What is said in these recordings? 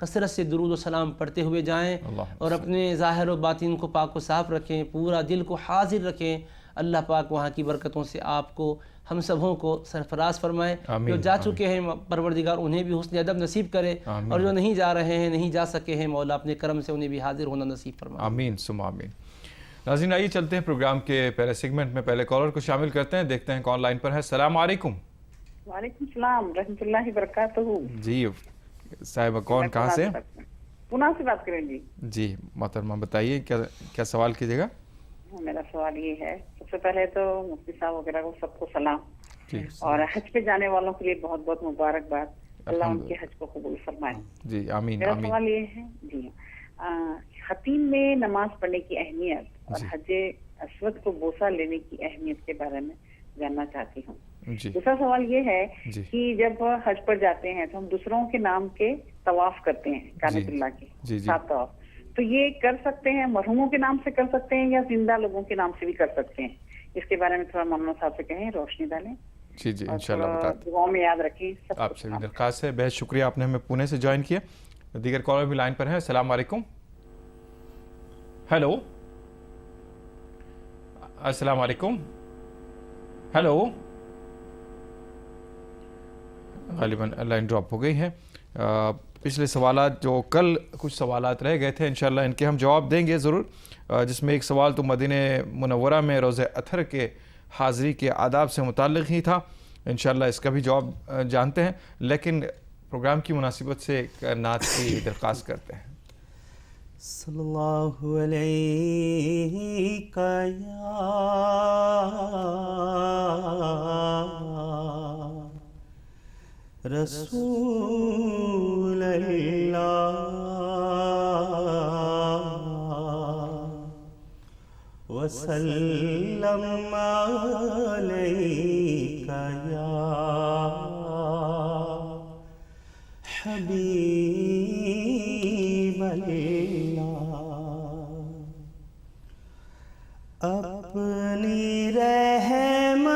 کثرت سے درود و سلام پڑھتے ہوئے جائیں اور اپنے ظاہر و باطن کو پاک و صاف رکھیں، پورا دل کو حاضر رکھیں۔ اللہ پاک وہاں کی برکتوں سے آپ کو ہم سبوں کو سرفراز فرمائے۔ جو جا چکے ہیں پروردگار انہیں بھی حسن ادب نصیب کرے، اور جو نہیں جا رہے ہیں، نہیں جا سکے ہیں، مولا اپنے کرم سے انہیں بھی حاضر ہونا نصیب فرمائے۔ آمین ثم آمین۔ ناظرین آئیے چلتے ہیں پروگرام کے پہلے سیگمنٹ میں، پہلے کالر کو شامل کرتے ہیں، دیکھتے ہیں کون لائن پر ہے۔ السلام علیکم۔ وعلیکم السلام رحمۃ اللہ وبرکاتہ۔ جی صاحبہ کون کہاں سے؟ پونا سے بات کریں جی۔ جی محترمہ بتائیے کیا سوال کیجیے گا؟ میرا سوال یہ ہے، سب سے پہلے تو مفتی صاحب وغیرہ کو سب کو سلام، جی اور حج پہ جانے والوں کے لیے بہت بہت مبارکباد، اللہ ان کے حج کو قبول فرمائے۔ جی آمین میرا آمین۔ سوال یہ ہے جی، خطیم میں نماز پڑھنے کی اہمیت اور حج اسود کو بوسہ لینے کی اہمیت کے بارے میں جاننا چاہتی ہوں۔ جی دوسرا سوال یہ ہے جی کہ جب حج پر جاتے ہیں تو ہم دوسروں کے نام کے طواف کرتے ہیں، کعبۃ اللہ کے جی جی 7 طواف، تو یہ کر سکتے ہیں مرحوموں کے نام سے کر سکتے ہیں یا زندہ لوگوں کے نام سے بھی کر سکتے ہیں؟ اس کے بارے میں تھوڑا مولانا صاحب سے کہیں، روشنی ڈالیں جی جی انشاءاللہ اور بتاتے ہیں۔ دعاؤں میں یاد رکھیں سب آپ سے بھی درخواست ہے، بہت شکریہ آپ نے ہمیں پونے سے جوائن کیا۔ دیگر کالر بھی لائن پر ہیں۔ السلام علیکم۔ ہیلو السلام علیکم۔ ہیلو، غالباً لائن ڈراپ ہو گئی ہے۔ پچھلے سوالات جو کل کچھ سوالات رہ گئے تھے انشاءاللہ ان کے ہم جواب دیں گے ضرور، جس میں ایک سوال تو مدینہ منورہ میں روزہ اطہر کے حاضری کے آداب سے متعلق ہی تھا، انشاءاللہ اس کا بھی جواب جانتے ہیں، لیکن پروگرام کی مناسبت سے ایک نعت کی درخواست کرتے ہیں۔ صلی اللہ علیہ رسول اللہ وسلم علیک یا حبیب اللہ۔ اپنی رحمت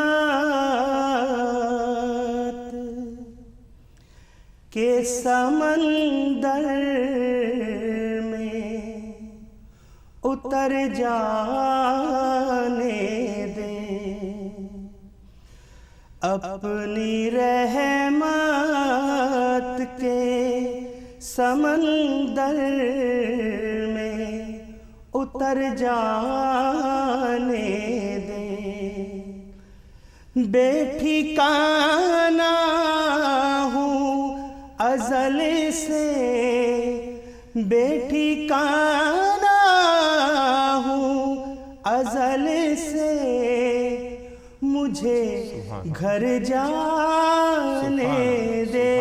کے سمندر میں اتر جانے دیں، اپنی رحمت کے سمندر میں اتر جانے دیں، بے ٹھکانہ ہوں ازل سے، بے ٹھکانہ ہوں ازل سے، مجھے گھر جانے دے،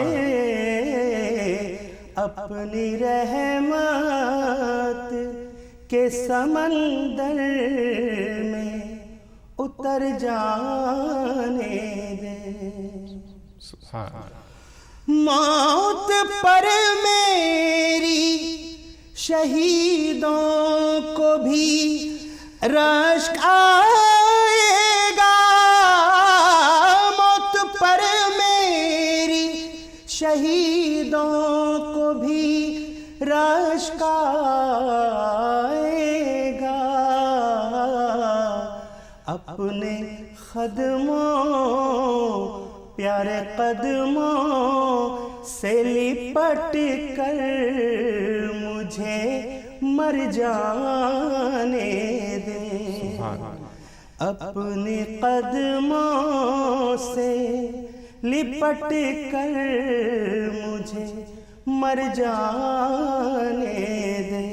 اپنی رحمت کے سمندر میں اتر جانے دے۔ موت پر میری شہیدوں کو بھی رشک آئے گا، موت پر میری شہیدوں کو بھی رشک آئے گا، اپنے قدموں پیارے قدموں سے لپٹ کر مجھے مر جانے دے، اپنے قدموں سے لپٹ کر مجھے مر جانے دے۔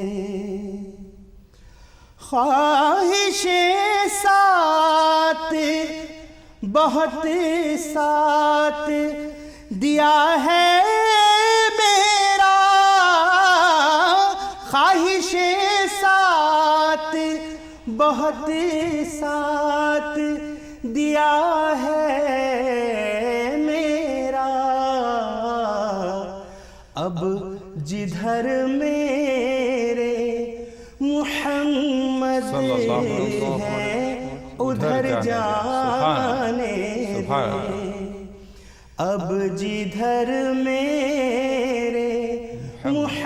خواہش ساتھ بہت ساتھ دیا ہے میرا، خواہش ساتھ بہت ساتھ دیا ہے میرا، اب جدھر میرے محمد ہے ادھر جانے دے، اب جدھر میرے محمد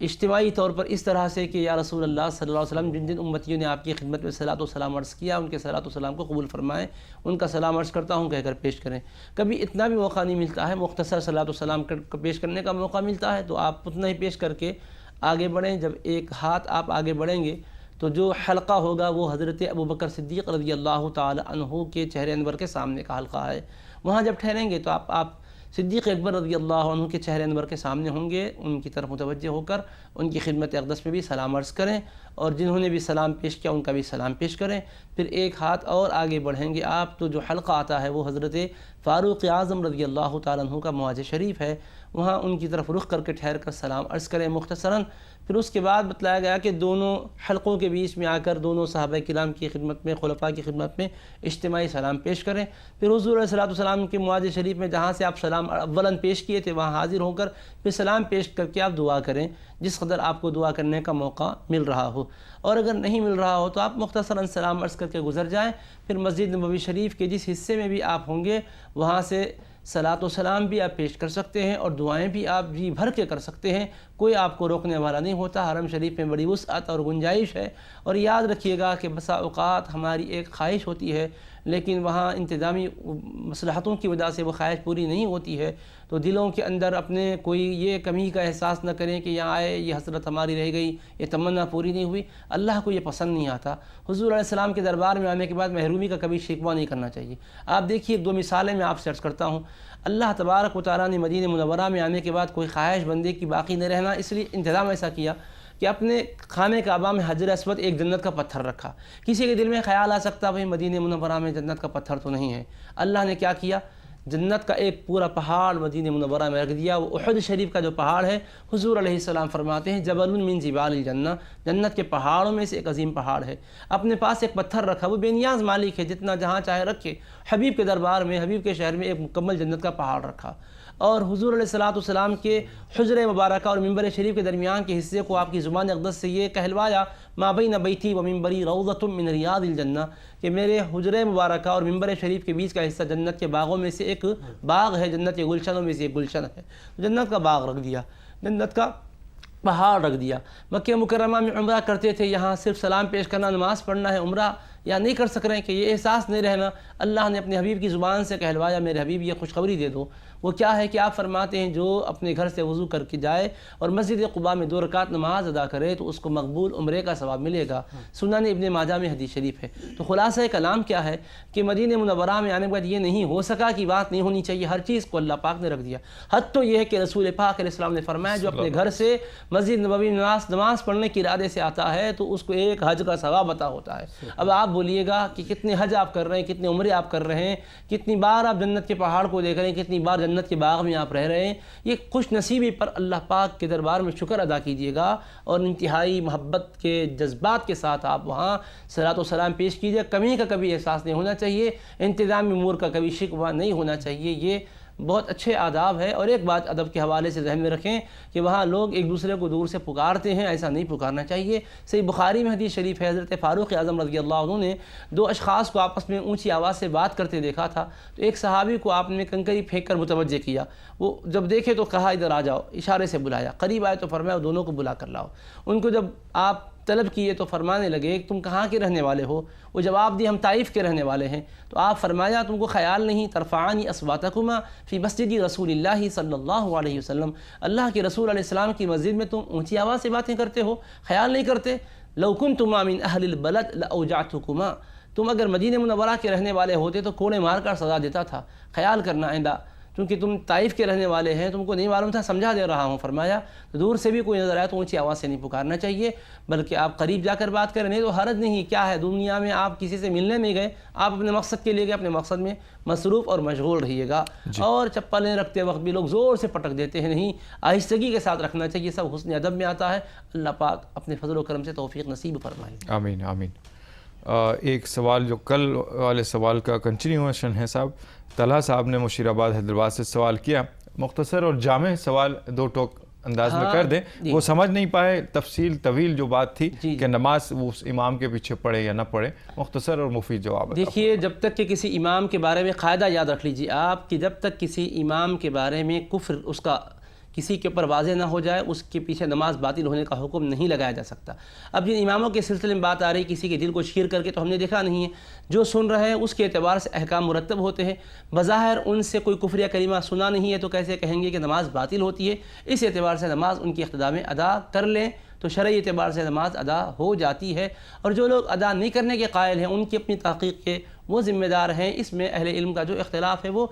اجتماعی طور پر اس طرح سے کہ یا رسول اللہ صلی اللہ علیہ وسلم، جن جن امتیوں نے آپ کی خدمت میں صلاۃ و سلام عرض کیا، ان کے صلاۃ و سلام کو قبول فرمائیں، ان کا سلام عرض کرتا ہوں کہہ کر پیش کریں۔ کبھی اتنا بھی موقع نہیں ملتا ہے، مختصر صلاۃ و سلام پیش کرنے کا موقع ملتا ہے تو آپ اتنا ہی پیش کر کے آگے بڑھیں۔ جب ایک ہاتھ آپ آگے بڑھیں گے تو جو حلقہ ہوگا وہ حضرت ابوبکر صدیق رضی اللہ تعالی عنہ کے چہرے انور کے سامنے کا حلقہ ہے۔ وہاں جب ٹھہریں گے تو آپ صدیق اکبر رضی اللہ عنہ کے چہرے انور کے سامنے ہوں گے، ان کی طرف متوجہ ہو کر ان کی خدمت اقدس میں بھی سلام عرض کریں، اور جنہوں نے بھی سلام پیش کیا ان کا بھی سلام پیش کریں۔ پھر ایک ہاتھ اور آگے بڑھیں گے آپ تو جو حلقہ آتا ہے وہ حضرت فاروق اعظم رضی اللہ تعالیٰ عنہ کا معاذ شریف ہے، وہاں ان کی طرف رخ کر کے ٹھہر کر سلام عرض کریں مختصراً۔ پھر اس کے بعد بتلایا گیا کہ دونوں حلقوں کے بیچ میں آ کر دونوں صحابہ کرام کی خدمت میں، خلفاء کی خدمت میں اجتماعی سلام پیش کریں۔ پھر حضور علیہ الصلوۃ والسلام کے معاذ شریف میں جہاں سے آپ سلام اولاً پیش کیے تھے وہاں حاضر ہو کر پھر سلام پیش کر کے آپ دعا کریں جس قدر آپ کو دعا کرنے کا موقع مل رہا ہو، اور اگر نہیں مل رہا ہو تو آپ مختصراً سلام عرض کر کے گزر جائیں۔ پھر مسجد نبوی شریف کے جس حصے میں بھی آپ ہوں گے وہاں سے صلاۃ و سلام بھی آپ پیش کر سکتے ہیں اور دعائیں بھی آپ جی بھر کے کر سکتے ہیں، کوئی آپ کو روکنے والا نہیں ہوتا۔ حرم شریف میں بڑی وسعت اور گنجائش ہے، اور یاد رکھیے گا کہ بسا اوقات ہماری ایک خواہش ہوتی ہے لیکن وہاں انتظامی مصلحتوں کی وجہ سے وہ خواہش پوری نہیں ہوتی ہے، تو دلوں کے اندر اپنے کوئی یہ کمی کا احساس نہ کریں کہ یہاں آئے یہ حسرت ہماری رہ گئی، یہ تمنا پوری نہیں ہوئی۔ اللہ کو یہ پسند نہیں آتا۔ حضور علیہ السلام کے دربار میں آنے کے بعد محرومی کا کبھی شکوہ نہیں کرنا چاہیے۔ آپ دیکھیے دو مثالیں میں آپ سے عرض کرتا ہوں۔ اللہ تبارک و تعالیٰ نے مدینہ منورہ میں آنے کے بعد کوئی خواہش بندے کی باقی نہ رہنا، اس لیے انتظام ایسا کیا کہ اپنے خانہ کعبہ میں حجر اسود ایک جنت کا پتھر رکھا۔ کسی کے دل میں خیال آ سکتا بھئی مدینہ منورہ میں جنت کا پتھر تو نہیں ہے، اللہ نے کیا کیا، جنت کا ایک پورا پہاڑ مدینہ منورہ میں رکھ دیا۔ وہ احد شریف کا جو پہاڑ ہے، حضور علیہ السلام فرماتے ہیں جبل من جبال الجنہ، جنت کے پہاڑوں میں سے ایک عظیم پہاڑ ہے۔ اپنے پاس ایک پتھر رکھا، وہ بے نیاز مالک ہے، جتنا جہاں چاہے رکھے۔ حبیب کے دربار میں، حبیب کے شہر میں ایک مکمل جنت کا پہاڑ رکھا، اور حضور علیہ السلام کے حجر مبارکہ اور منبر شریف کے درمیان کے حصے کو آپ کی زبان اقدس سے یہ کہلوایا ما بین بیتی و منبری روضۃ من ریاض الجنہ، کہ میرے حجر مبارکہ اور منبر شریف کے بیچ کا حصہ جنت کے باغوں میں سے ایک باغ ہے، جنت کے گلشنوں میں سے ایک گلشن ہے۔ جنت کا باغ رکھ دیا، جنت کا پہاڑ رکھ دیا۔ مکہ مکرمہ میں عمرہ کرتے تھے، یہاں صرف سلام پیش کرنا، نماز پڑھنا ہے، عمرہ یا نہیں کر سک رہے ہیں کہ یہ احساس نہیں رہنا، اللہ نے اپنے حبیب کی زبان سے کہلوایا میرے حبیب یہ خوشخبری دے دو۔ وہ کیا ہے کہ آپ فرماتے ہیں جو اپنے گھر سے وضو کر کے جائے اور مسجد قباء میں 2 رکعت نماز ادا کرے تو اس کو مقبول عمرے کا ثواب ملے گا۔ سنن ابن ماجہ میں حدیث شریف ہے۔ تو خلاصہ کلام کیا ہے کہ مدینہ منورہ میں آنے کے بعد یہ نہیں ہو سکا کہ بات نہیں ہونی چاہیے، ہر چیز کو اللہ پاک نے رکھ دیا۔ حد تو یہ ہے کہ رسول پاک علیہ السلام نے فرمایا جو اپنے گھر سے مسجد نبوی نماز پڑھنے کے ارادے سے آتا ہے تو اس کو ایک حج کا ثواب عطا ہوتا ہے۔ اب آپ بولیے گا کہ کتنے حج آپ کر رہے ہیں، کتنے عمرے آپ کر رہے ہیں، کتنی بار آپ جنت کے پہاڑ کو دیکھ رہے ہیں، کتنی بار جنت کے باغ میں آپ رہ رہے ہیں، یہ خوش نصیبی پر اللہ پاک کے دربار میں شکر ادا کیجیے گا، اور انتہائی محبت کے جذبات کے ساتھ آپ وہاں صلاۃ و سلام پیش کیجیے۔ کمی کا کبھی احساس نہیں ہونا چاہیے، انتظامی امور کا کبھی شکوہ نہیں ہونا چاہیے، یہ بہت اچھے آداب ہے۔ اور ایک بات ادب کے حوالے سے ذہن میں رکھیں کہ وہاں لوگ ایک دوسرے کو دور سے پکارتے ہیں، ایسا نہیں پکارنا چاہیے۔ صحیح بخاری میں حدیث شریف ہے، حضرت فاروق اعظم رضی اللہ عنہ نے 2 اشخاص کو آپس میں اونچی آواز سے بات کرتے دیکھا تھا، تو ایک صحابی کو آپ نے کنکری پھینک کر متوجہ کیا، وہ جب دیکھے تو کہا ادھر آ جاؤ، اشارے سے بلایا، قریب آئے تو فرمایا دونوں کو بلا کر لاؤ۔ ان کو جب آپ طلب کیے تو فرمانے لگے تم کہاں کے رہنے والے ہو؟ وہ جواب دی ہم طائف کے رہنے والے ہیں۔ تو آپ فرمایا تم کو خیال نہیں ترفعانی اصواتکما فی مسجد رسول اللہ صلی اللہ علیہ وسلم، اللہ کے رسول علیہ السلام کی مسجد میں تم اونچی آواز سے باتیں کرتے ہو، خیال نہیں کرتے؟ لو کنتما من اہل البلد لاوجعتکما، تم اگر مدینہ منورہ کے رہنے والے ہوتے تو کوڑے مار کر سزا دیتا تھا، خیال کرنا آئندہ، کیونکہ تم طائف کے رہنے والے ہیں، تم کو نہیں معلوم تھا، سمجھا دے رہا ہوں۔ فرمایا دور سے بھی کوئی نظر آیا تو اونچی آواز سے نہیں پکارنا چاہیے، بلکہ آپ قریب جا کر بات کریں، نہیں تو حرج نہیں، کیا ہے دنیا میں آپ کسی سے ملنے میں گئے، آپ اپنے مقصد کے لیے گئے، اپنے مقصد میں مصروف اور مشغول رہیے گا۔ اور چپلیں رکھتے وقت بھی لوگ زور سے پٹک دیتے ہیں، نہیں، آہستگی کے ساتھ رکھنا چاہیے، سب حسن ادب میں آتا ہے۔ اللہ پاک اپنے فضل و کرم سے توفیق نصیب فرمائے۔ آمین آمین۔ ایک سوال جو کل والے سوال کا کنٹینیوشن ہے صاحب، طلحہ صاحب نے مشیر آباد حیدرآباد سے سوال کیا، مختصر اور جامع سوال 2 ٹوک انداز میں کر دیں، وہ سمجھ نہیں پائے تفصیل طویل جو بات تھی کہ نماز اس امام کے پیچھے پڑھے یا نہ پڑھے، مختصر اور مفید جواب ہے۔ دیکھیے جب تک کہ کسی امام کے بارے میں قاعدہ یاد رکھ لیجیے آپ کہ جب تک کسی امام کے بارے میں کفر اس کا کسی کے اوپر واضح نہ ہو جائے اس کے پیچھے نماز باطل ہونے کا حکم نہیں لگایا جا سکتا۔ اب جن اماموں کے سلسلے میں بات آ رہی کسی کے دل کو چیر کر کے، تو ہم نے دیکھا نہیں ہے، جو سن رہے ہیں اس کے اعتبار سے احکام مرتب ہوتے ہیں۔ بظاہر ان سے کوئی کفر یا کلمہ سنا نہیں ہے تو کیسے کہیں گے کہ نماز باطل ہوتی ہے؟ اس اعتبار سے نماز ان کی اقتداء میں ادا کر لیں تو شرعی اعتبار سے نماز ادا ہو جاتی ہے، اور جو لوگ ادا نہیں کرنے کے قائل ہیں ان کی اپنی تحقیق کے وہ ذمہ دار ہیں۔ اس میں اہل علم کا جو اختلاف ہے وہ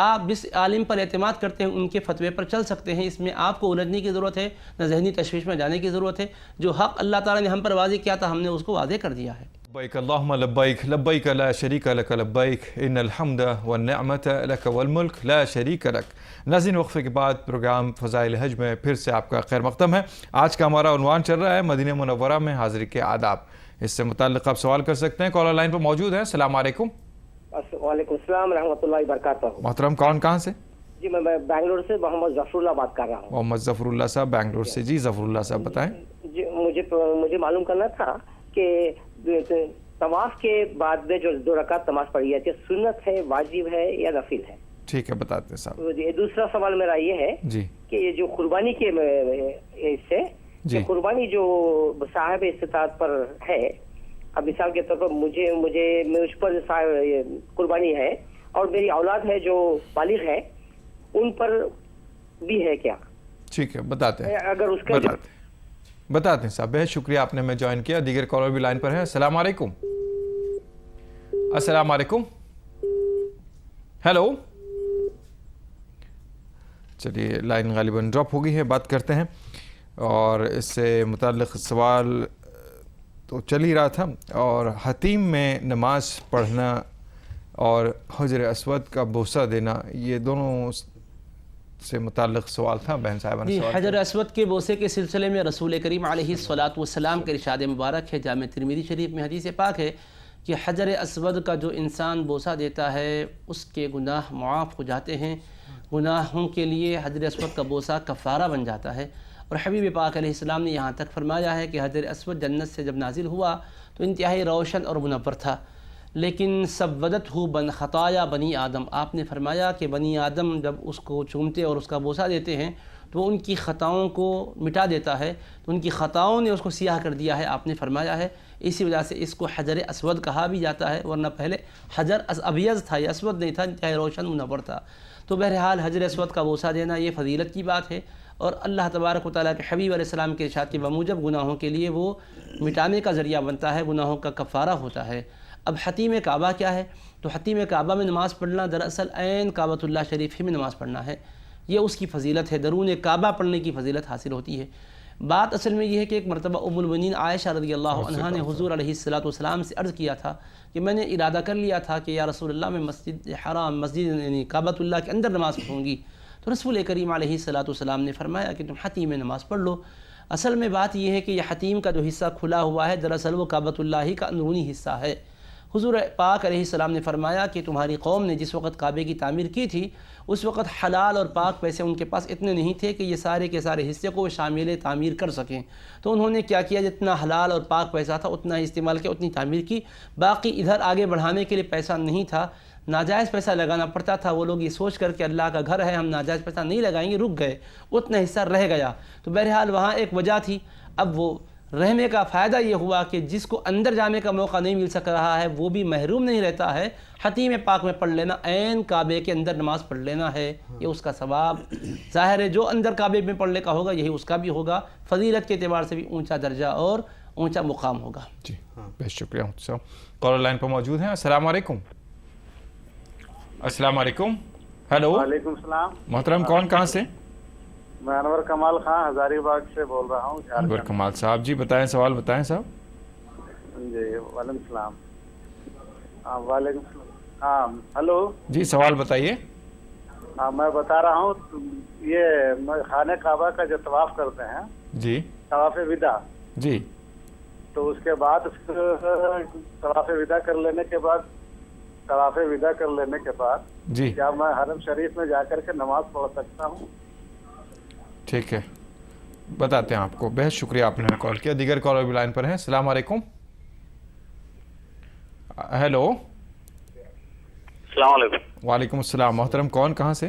آپ جس عالم پر اعتماد کرتے ہیں ان کے فتوے پر چل سکتے ہیں، اس میں آپ کو الجھنے کی ضرورت ہے، نہ ذہنی تشویش میں جانے کی ضرورت ہے۔ جو حق اللہ تعالیٰ نے ہم پر واضح کیا تھا ہم نے اس کو واضح کر دیا ہے۔ لبیک اللہم لبیک لبیک لا شریک لک لبیک ان الحمد والنعمت لک والملک لا شریک لک۔ ناظرین، وقفے کے بعد پروگرام فضائل حج میں پھر سے آپ کا خیر مقدم ہے۔ آج کا ہمارا عنوان چل رہا ہے مدینہ منورہ میں حاضری کے آداب۔ اس سے متعلق آپ سوال کر سکتے ہیں، کالر لائن پر موجود ہیں۔ السلام علیکم۔ وعلیکم السلام ورحمۃ اللہ وبرکاتہ۔ محترم کون کہاں سے؟ جی میں بنگلور سے محمد ظفر اللہ بات کر رہا ہوں۔ محمد ظفر اللہ صاحب بنگلور سے۔ جی ظفر اللہ صاحب بتائیں۔ جی مجھے معلوم کرنا تھا کہ طواف کے بعد میں جو 2 رکعت نماز پڑھی جاتی ہے سنت ہے، واجب ہے یا نفل ہے؟ ٹھیک ہے بتاتے ہیں صاحب۔ جی دوسرا سوال میرا یہ ہے جی کہ یہ جو قربانی کے سے جی قربانی جو صاحب استطاعت پر ہے، اب مثال کے طور پر مجھ پر قربانی ہے اور میری اولاد ہے جو بالغ ہے، ان پر بھی ہے کیا؟ ٹھیک ہے بتاتے ہیں، اگر اس کا بتاتے ہیں صاحب۔ بہت شکریہ آپ نے ہمیں جوائن کیا۔ دیگر کالر بھی لائن پر ہیں۔ السلام علیکم۔ السلام علیکم۔ ہیلو۔ چلیے لائن غالباً ڈراپ ہو گئی ہے، بات کرتے ہیں۔ اور اس سے متعلق سوال تو چل ہی رہا تھا، اور حتیم میں نماز پڑھنا اور حجر اسود کا بوسہ دینا، یہ دونوں سے متعلق سوال تھا بہن صاحبہ نے جی سوال حجر اسود کے بوسے کے سلسلے میں رسول کریم علیہ الصلاۃ والسلام کے ارشاد مبارک ہے، جامع ترمذی شریف میں حدیث پاک ہے کہ حجر اسود کا جو انسان بوسہ دیتا ہے اس کے گناہ معاف ہو جاتے ہیں، گناہوں کے لیے حجر اسود کا بوسہ کفارہ بن جاتا ہے۔ اور حبیب پاک علیہ السلام نے یہاں تک فرمایا ہے کہ حجر اسود جنت سے جب نازل ہوا تو انتہائی روشن اور منور تھا، لیکن سودت ہو بن خطایا بنی آدم، آپ نے فرمایا کہ بنی آدم جب اس کو چومتے اور اس کا بوسہ دیتے ہیں تو ان کی خطاؤں کو مٹا دیتا ہے، تو ان کی خطاؤں نے اس کو سیاہ کر دیا ہے، آپ نے فرمایا ہے۔ اسی وجہ سے اس کو حجر اسود کہا بھی جاتا ہے، ورنہ پہلے حجر ابیض تھا، یہ اسود نہیں تھا، انتہائی روشن منور تھا۔ تو بہرحال حجر اسود کا بوسہ دینا یہ فضیلت کی بات ہے، اور اللہ تبارک و تعالیٰ کے حبیب علیہ السلام کے ارشاد کے بموجب گناہوں کے لیے وہ مٹانے کا ذریعہ بنتا ہے، گناہوں کا کفارہ ہوتا ہے۔ اب حتیم کعبہ کیا ہے؟ تو حتیم کعبہ میں نماز پڑھنا دراصل عین کعبۃ اللہ شریف ہی میں نماز پڑھنا ہے، یہ اس کی فضیلت ہے، درون کعبہ پڑھنے کی فضیلت حاصل ہوتی ہے۔ بات اصل میں یہ ہے کہ ایک مرتبہ ام المؤمنین عائشہ رضی اللہ عنہا نے حضور علیہ السلام سے عرض کیا تھا کہ میں نے ارادہ کر لیا تھا کہ یا رسول اللہ میں مسجد حرام، مسجد یعنی کعبۃ اللہ کے اندر نماز پڑھوں گی، تو رسول کریم علیہ السلام نے فرمایا کہ تم حتیم میں نماز پڑھ لو۔ اصل میں بات یہ ہے کہ یہ حتیم کا جو حصہ کھلا ہوا ہے دراصل وہ کعبۃ اللہ ہی کا اندرونی حصہ ہے۔ حضور پاک علیہ السلام نے فرمایا کہ تمہاری قوم نے جس وقت کعبے کی تعمیر کی تھی اس وقت حلال اور پاک پیسے ان کے پاس اتنے نہیں تھے کہ یہ سارے کے سارے حصے کو شامل تعمیر کر سکیں، تو انہوں نے کیا کیا، جتنا حلال اور پاک پیسہ تھا اتنا ہی استعمال کیا، اتنی تعمیر کی، باقی ادھر آگے بڑھانے کے لیے پیسہ نہیں تھا، ناجائز پیسہ لگانا پڑتا تھا۔ وہ لوگ یہ سوچ کر کہ اللہ کا گھر ہے ہم ناجائز پیسہ نہیں لگائیں گے، رک گئے، اتنا حصہ رہ گیا۔ تو بہرحال وہاں ایک وجہ تھی۔ اب وہ رہنے کا فائدہ یہ ہوا کہ جس کو اندر جانے کا موقع نہیں مل سک رہا ہے وہ بھی محروم نہیں رہتا ہے، حتیم پاک میں پڑھ لینا، عین کعبے کے اندر نماز پڑھ لینا ہے، یہ اس کا ثواب ظاہر ہے۔ جو اندر کعبے میں پڑھنے کا ہوگا یہی اس کا بھی ہوگا، فضیلت کے اعتبار سے بھی اونچا درجہ اور اونچا مقام ہوگا۔ جی بہت شکریہ صاحب۔ کالر لائن پر موجود ہیں۔ السلام علیکم۔ السلام علیکم۔ ہیلو۔ وعلیکم السلام۔ محترم کون کہاں سے؟ میں انور کمال خان ہزاری باغ سے بول رہا ہوں۔ انور کمال صاحب جی بتائیں، سوال بتائیں صاحب۔ جی وعلیکم السلام۔ وعلیکم السلام۔ ہاں ہلو جی سوال بتائیے۔ ہاں میں بتا رہا ہوں، یہ خانہ کعبہ کا جو طواف کرتے ہیں جی طواف وداع، جی تو اس کے بعد طواف وداع کر لینے کے بعد جی کیا میں حرم شریف میں جا کر کے نماز پڑھ سکتا ہوں؟ ٹھیک ہے بتاتے ہیں آپ کو۔ بہت شکریہ آپ نے کال کیا۔ دیگر کالر بھی لائن پر ہیں۔ السلام علیکم۔ ہیلو۔ السلام علیکم۔ وعلیکم السلام۔ محترم کون کہاں سے؟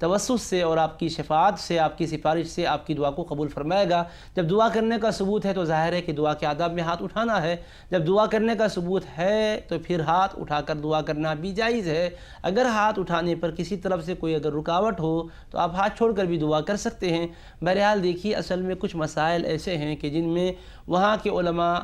توسط سے اور آپ کی شفاعت سے، آپ کی سفارش سے آپ کی دعا کو قبول فرمائے گا۔ جب دعا کرنے کا ثبوت ہے تو ظاہر ہے کہ دعا کے آداب میں ہاتھ اٹھانا ہے۔ جب دعا کرنے کا ثبوت ہے تو پھر ہاتھ اٹھا کر دعا کرنا بھی جائز ہے۔ اگر ہاتھ اٹھانے پر کسی طرف سے کوئی اگر رکاوٹ ہو تو آپ ہاتھ چھوڑ کر بھی دعا کر سکتے ہیں۔ بہرحال دیکھیے، اصل میں کچھ مسائل ایسے ہیں کہ جن میں وہاں کے علماء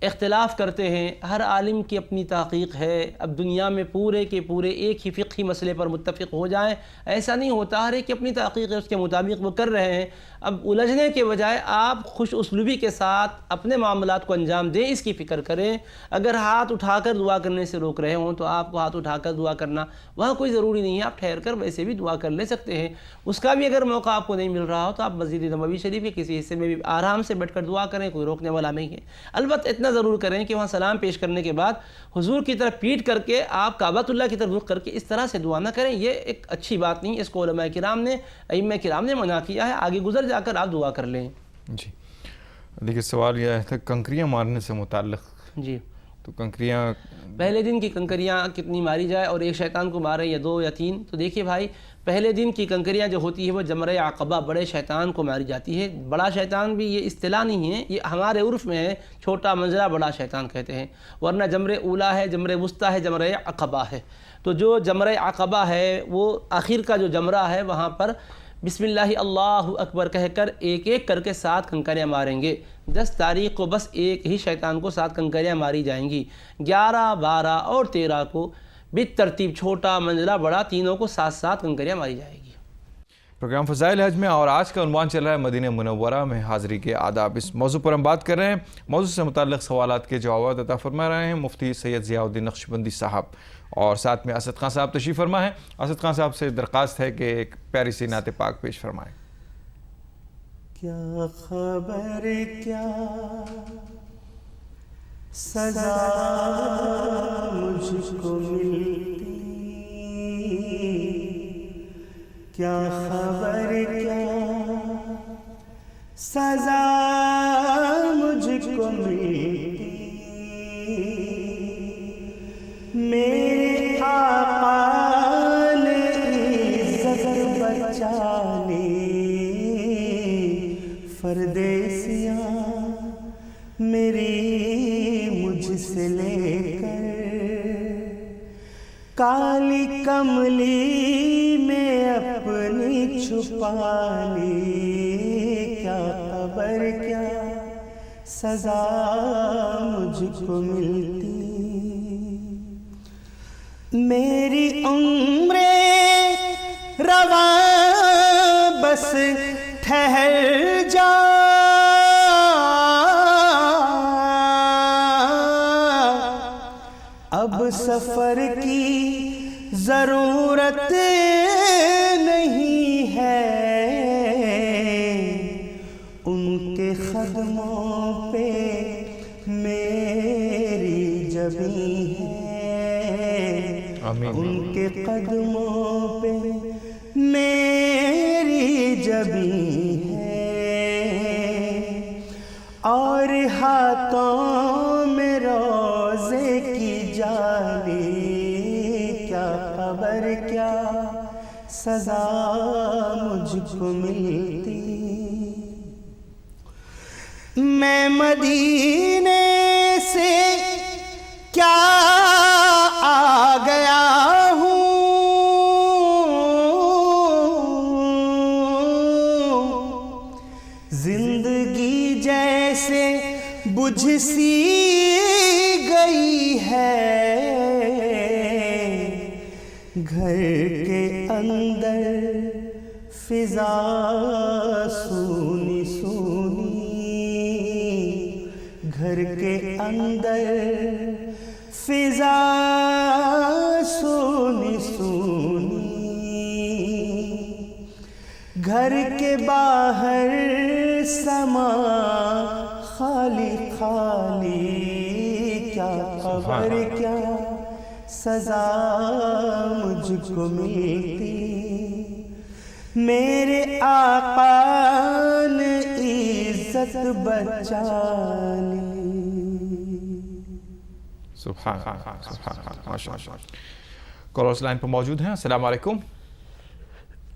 اختلاف کرتے ہیں، ہر عالم کی اپنی تحقیق ہے۔ اب دنیا میں پورے کے پورے ایک ہی فقہی مسئلے پر متفق ہو جائیں، ایسا نہیں ہوتا، ہر ایک کی اپنی تحقیق ہے، اس کے مطابق وہ کر رہے ہیں۔ اب الجھنے کے بجائے آپ خوش اسلوبی کے ساتھ اپنے معاملات کو انجام دیں، اس کی فکر کریں۔ اگر ہاتھ اٹھا کر دعا کرنے سے روک رہے ہوں تو آپ کو ہاتھ اٹھا کر دعا کرنا وہاں کوئی ضروری نہیں ہے، آپ ٹھہر کر ویسے بھی دعا کر لے سکتے ہیں۔ اس کا بھی اگر موقع آپ کو نہیں مل رہا ہو تو آپ مسجد نبوی شریف کے کسی حصے میں بھی آرام سے بیٹھ کر دعا کریں، کوئی روکنے والا نہیں ہے۔ البتہ اتنا ضرور کریں کہ وہاں سلام پیش کرنے کے بعد حضور کی طرف پیٹ کر کے آپ کعبۃ اللہ کی طرف رخ کر کے اس طرح سے دعا نہ کریں، یہ ایک اچھی بات نہیں۔ اس کو علماء کرام نے، ائمہ کرام نے منع کیا ہے۔ آگے گزر جا کر آپ دعا کر لیں۔ جی دیکھیے، سوال یہ ہے کنکریاں مارنے سے متعلق۔ جی، تو کنکریاں پہلے دن کی کنکریاں کتنی ماری جائے اور ایک شیطان کو مارے یا 2 یا 3؟ تو دیکھیے بھائی، پہلے دن کی کنکریاں جو ہوتی ہے وہ جمرہ عقبہ بڑے شیطان کو ماری جاتی ہے۔ بڑا شیطان بھی یہ اصطلاح نہیں ہے، یہ ہمارے عرف میں ہے، چھوٹا منزلہ بڑا شیطان کہتے ہیں، ورنہ جمرہ اولیٰ ہے، جمرہ وسطیٰ ہے، جمرہ عقبہ ہے۔ تو جو جمرہ عقبہ ہے وہ آخر کا جو جمرہ ہے، وہاں پر بسم اللہ اللہ اکبر کہہ کر ایک ایک کر کے 7 کنکریاں ماریں گے۔ 10 تاریخ کو بس ایک ہی شیطان کو 7 کنکریاں ماری جائیں گی۔ 11، 12 اور 13 کو بالترتیب چھوٹا منزلہ بڑا تینوں کو 7 کنکریاں ماری جائے گی۔ پروگرام فضائل حج میں، اور آج کا عنوان چل رہا ہے مدینہ منورہ میں حاضری کے آداب۔ اس موضوع پر ہم بات کر رہے ہیں۔ موضوع سے متعلق سوالات کے جوابات عطا فرما رہے ہیں مفتی سید ضیاء الدین نقشبندی صاحب، اور ساتھ میں اسد خان صاحب تشریف فرما ہے۔ اسد خان صاحب سے درخواست ہے کہ ایک پیاری سی نعت پاک پیش فرمائیں۔ کیا خبر کیا سزا مجھ کو ملتی، کیا خبر کیا سزا مجھ کو ملتی، میرے آقا نے عزت بچا لی، پردیسیاں میری مجھ سے لے کر کالی کملی میں اپنی چھپا لی، کیا خبر کیا سزا مجھ کو ملتی، میری عمر رواں بس ٹھہر جا، اب سفر کی ضرورت نہیں ہے، ان کے قدموں پہ میری جبیں ہے، ان کے قدموں پہ میری جبیں ہے، اور ہاتھوں میں روزے کی جالی، کیا خبر کیا سزا مجھ کو ملتی، میں مدینے سے کیا آ گیا ہوں، زندگی جیسے بجھ سی گئی ہے، گھر کے اندر فضا سونی سونی، گھر کے اندر فضا سونی سونی، گھر کے باہر سما خالی خالی، کیا خبر کیا سزا مجھ کو ملتی، میرے آقا نے عزت بچا لی۔ سبحان اللہ، ماشاء اللہ۔ کالرز لائن پر موجود ہیں، السلام علیکم۔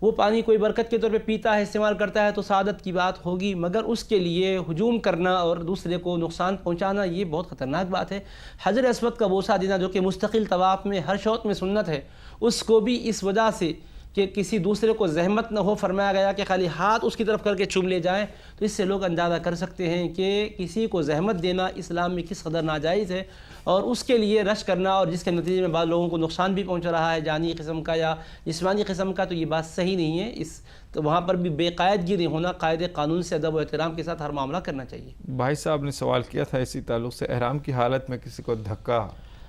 وہ پانی کوئی برکت کے طور پہ پیتا ہے، استعمال کرتا ہے تو سعادت کی بات ہوگی، مگر اس کے لیے ہجوم کرنا اور دوسرے کو نقصان پہنچانا یہ بہت خطرناک بات ہے۔ حجر اسود کا بوسہ دینا جو کہ مستقل طواف میں ہر شوط میں سنت ہے، اس کو بھی اس وجہ سے کہ کسی دوسرے کو زحمت نہ ہو فرمایا گیا کہ خالی ہاتھ اس کی طرف کر کے چوم لے جائیں، تو اس سے لوگ اندازہ کر سکتے ہیں کہ کسی کو زحمت دینا اسلام میں کس قدر ناجائز ہے، اور اس کے لیے رش کرنا اور جس کے نتیجے میں بعض لوگوں کو نقصان بھی پہنچ رہا ہے جانی قسم کا یا جسمانی قسم کا، تو یہ بات صحیح نہیں ہے۔ تو وہاں پر بھی بے قاعدگی نہیں ہونا، قاعدے قانون سے ادب و احترام کے ساتھ ہر معاملہ کرنا چاہیے۔ بھائی صاحب نے سوال کیا تھا اسی تعلق سے، احرام کی حالت میں کسی کو دھکا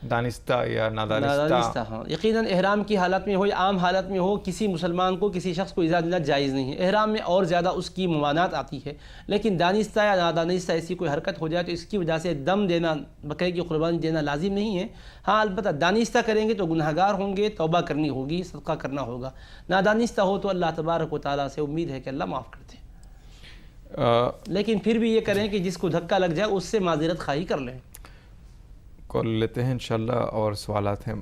دانستہ یا نادانستہ، ہاں یقیناً احرام کی حالت میں ہو یا عام حالت میں ہو، کسی مسلمان کو کسی شخص کو ایذا دینا جائز نہیں ہے۔ احرام میں اور زیادہ اس کی ممانعت آتی ہے، لیکن دانستہ یا نادانستہ ایسی کوئی حرکت ہو جائے تو اس کی وجہ سے دم دینا، بکرے کی قربانی دینا لازم نہیں ہے۔ ہاں البتہ دانستہ کریں گے تو گنہگار ہوں گے، توبہ کرنی ہوگی، صدقہ کرنا ہوگا۔ نادانستہ ہو تو اللہ تبارک و تعالیٰ سے امید ہے کہ اللہ معاف کر دے، لیکن پھر بھی یہ کریں کہ جس کو دھکا لگ جائے اس سے معذرت خواہی کر لیں۔ کال لیتے ہیں انشاءاللہ اور سوالات ہیں۔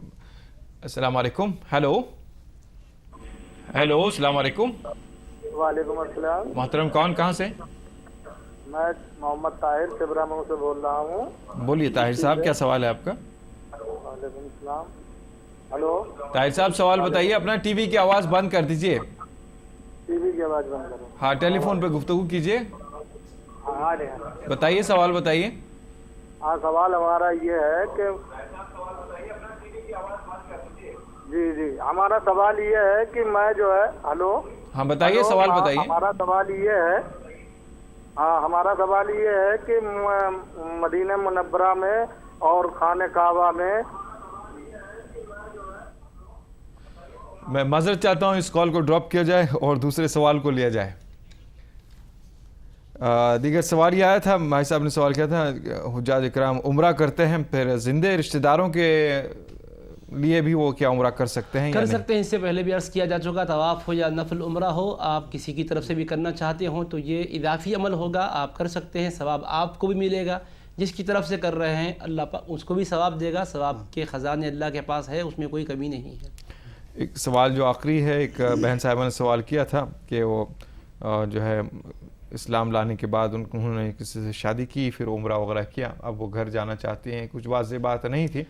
السلام علیکم۔ ہیلو السلام علیکم۔ وعلیکم السلام۔ محترم کون، کہاں سے؟ میں محمد طاہر چبراموں سے بول رہا ہوں۔ بولیے طاہر صاحب، کیا سوال ہے آپ کا؟ وعلیکم السلام۔ ہلو طاہر صاحب سوال بتائیے، اپنا ٹی وی کی آواز بند کر دیجئے۔ ٹی وی کی آواز بند کرو۔ ہاں ٹیلی فون پہ گفتگو کیجئے۔ ہاں بتائیے سوال بتائیے۔ ہاں سوال ہمارا یہ ہے کہ جی ہمارا سوال یہ ہے کہ میں جو ہے ہاں بتائیے سوال بتائیے۔ ہمارا سوال یہ ہے کہ مدینہ منورہ میں اور خانہ کعبہ میں معذرت چاہتا ہوں، اس کال کو ڈراپ کیا جائے اور دوسرے سوال کو لیا جائے۔ دیگر سوال یہ آیا تھا، بھائی صاحب نے سوال کیا تھا، حجاج اکرام عمرہ کرتے ہیں، پھر زندہ رشتہ داروں کے لیے بھی وہ کیا عمرہ کر سکتے ہیں؟ کر سکتے ہیں، اس سے پہلے بھی عرض کیا جا چکا، طواف ہو یا نفل عمرہ ہو، آپ کسی کی طرف سے بھی کرنا چاہتے ہوں تو یہ اضافی عمل ہوگا، آپ کر سکتے ہیں، ثواب آپ کو بھی ملے گا، جس کی طرف سے کر رہے ہیں اللہ پاک اس کو بھی ثواب دے گا، ثواب کے خزانے اللہ کے پاس ہے، اس میں کوئی کمی نہیں ہے۔ ایک سوال جو آخری ہے، ایک بہن صاحبہ نے سوال کیا تھا کہ وہ جو ہے اسلام لانے کے بعد انہوں نے کسی سے شادی کی، پھر عمرہ وغیرہ کیا، اب وہ گھر جانا چاہتے ہیں، کچھ واضح بات نہیں تھی،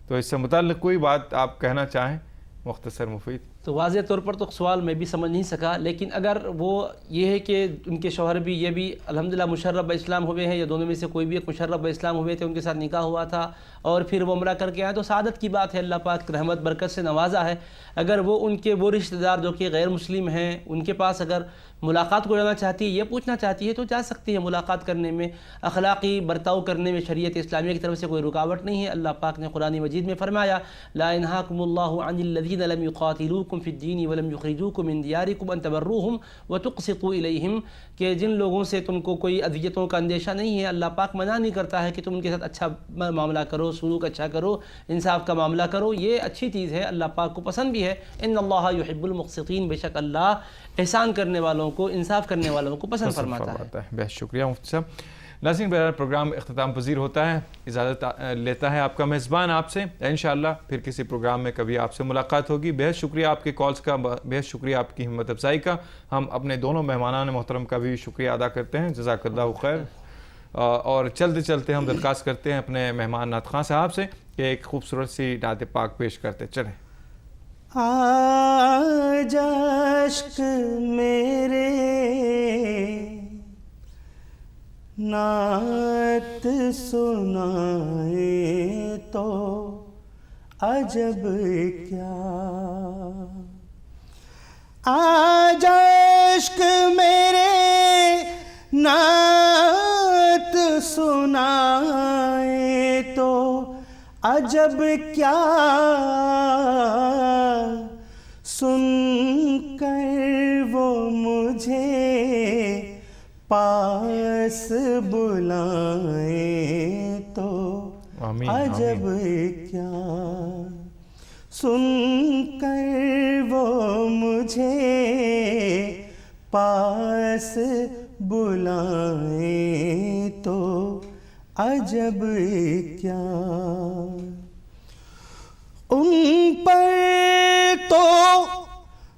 تو اس سے متعلق کوئی بات آپ کہنا چاہیں مختصر مفید؟ تو واضح طور پر تو سوال میں بھی سمجھ نہیں سکا، لیکن اگر وہ یہ ہے کہ ان کے شوہر بھی یہ بھی الحمدللہ مشرف اسلام ہوئے ہیں، یا دونوں میں سے کوئی بھی ایک مشرف اسلام ہوئے تھے، ان کے ساتھ نکاح ہوا تھا اور پھر وہ عمرہ کر کے آئے، تو سعادت کی بات ہے، اللہ پاک رحمت برکت سے نوازا ہے۔ اگر وہ ان کے وہ رشتہ دار جو کہ غیر مسلم ہیں، ان کے پاس اگر ملاقات کو جانا چاہتی ہے، یہ پوچھنا چاہتی ہے تو جا سکتی ہے، ملاقات کرنے میں، اخلاقی برتاؤ کرنے میں شریعت اسلامیہ کی طرف سے کوئی رکاوٹ نہیں ہے۔ اللہ پاک نے قرآن مجید میں فرمایا، لا ينهاكم الله عن الذين لم يقاتلوكم في الدين ولم يخرجوكم من دياركم ان تبروهم وتقسطوا اليهم، کہ جن لوگوں سے تم کو کوئی اذیتوں کا اندیشہ نہیں ہے، اللہ پاک منع نہیں کرتا ہے کہ تم ان کے ساتھ اچھا معاملہ کرو، سلوک اچھا کرو، انصاف کا معاملہ کرو، یہ اچھی چیز ہے، اللہ پاک کو پسند بھی ہے۔ ان اللہ يحب المقسطین، بے شک اللہ احسان کرنے والوں کو، انصاف کرنے والوں کو پسند فرماتا ہے۔ بہت شکریہ مفتی صاحب۔ ناظرین بہرحال پروگرام اختتام پذیر ہوتا ہے، اجازت لیتا ہے آپ کا میزبان آپ سے، انشاءاللہ پھر کسی پروگرام میں کبھی آپ سے ملاقات ہوگی۔ بہت شکریہ آپ کے کالز کا، بہت شکریہ آپ کی ہمت افزائی کا، ہم اپنے دونوں مہمانان محترم کا بھی شکریہ ادا کرتے ہیں، جزاک اللہ خیر۔ اور چلتے چلتے ہم درخواست کرتے ہیں اپنے مہمان نعت خواں صاحب سے کہ ایک خوبصورت سی نعت پاک پیش کرتے چلیں۔ آج اشک میرے نعت سنائے تو عجب کیا، آج عشق میرے نعت سنائے تو عجب کیا، سن کر وہ مجھے پاس بلائیں تو عجب کیا، سن کر وہ مجھے پاس بلائیں تو عجب کیا، ان پر تو